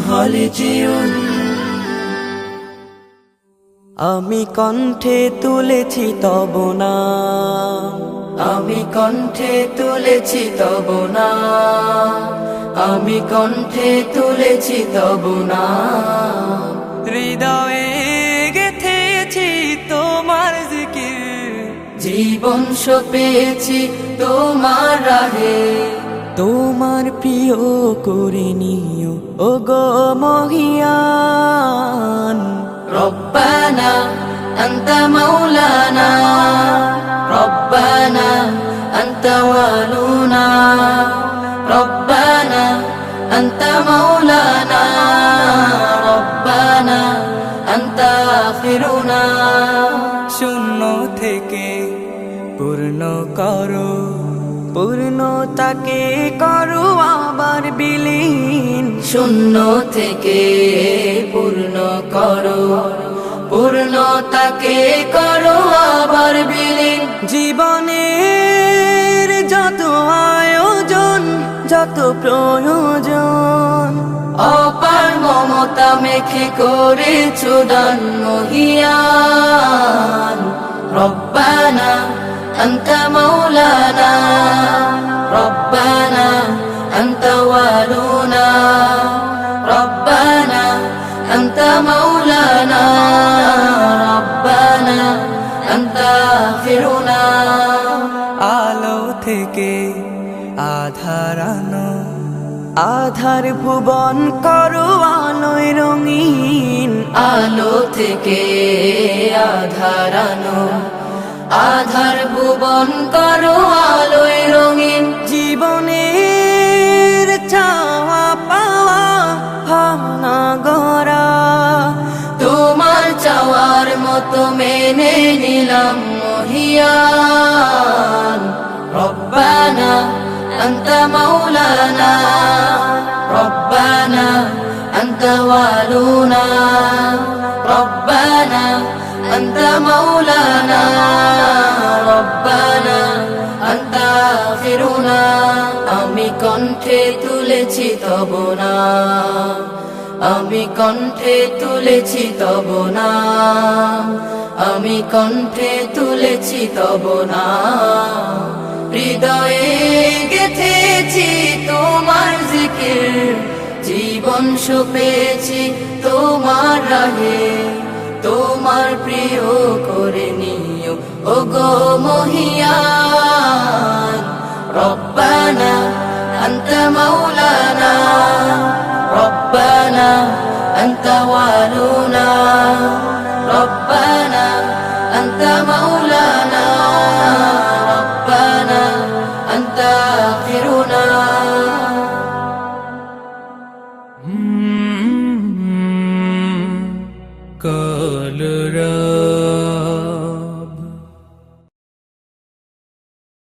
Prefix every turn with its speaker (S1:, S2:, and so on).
S1: হলে জীবন। আমি কণ্ঠে তুলেছি তব নাম, আমি কণ্ঠে তুলেছি তব নাম, আমি কণ্ঠে তুলেছি তব নাম। হৃদয়ে গেথেছি তোমার জিকির, জীবন সপেছি তোমার রাহে। তোমার প্রিয় করে নিও ও গো মহিয়ান। রব্বানা আনতা মাওলানা, রব্বানা আনতা ওয়ালুনা, রব্বানা আনতা মাওলানা, রব্বানা আনতা আখিরুনা। শূন্য থেকে পূর্ণ করো, পূর্ণতাকে করো আবার বিলীন। শূন্য থেকে পূর্ণ করো, পূর্ণতাকে করো আবার বিলীন। জীবনের যত আয়োজন, যত প্রয়োজন, অপার মমতা মেখে করেছো দান মহিয়ান। রব্বানা আনতা মাওলানা, রব্বানা আনতা ওয়ালুনা, রব্বানা আনতা মাওলানা, রব্বানা আনতা আখিরুনা। আলো থেকে আধার আনো, আধার ভুবন করো আলোয় রঙিন। আলো থেকে আধার আনো, আধার ভুবন করো আলোয় রঙিন। জীবনের চাওয়া পাওয়া ভাঙা গড়া, তোমার চাওয়ার মতো মেনে নিলাম মহিয়ান। রব্বানা আনতা মাওলানা, রব্বানা আনতা ওয়ালুনা, রব্বানা আনতা মাওলানা, রব্বানা আনতা আখিরুনা। আমি কণ্ঠে তুলেছি তব নাম, আমি কণ্ঠে তুলেছি তব নাম, আমি কণ্ঠে তুলেছি তব নাম। হৃদয়ে গেথেছি তোমার জিকির, জীবন সপেছি তোমার রাহে। তোমার প্রিয় করে নিও ও গো মহিয়ান। রব্বানা আনতা মাওলানা, রব্বানা আনতা ওয়ালুনা, রব্বানা আনতা মাওলানা, রব্বানা আনতা আখিরুনা। কলরা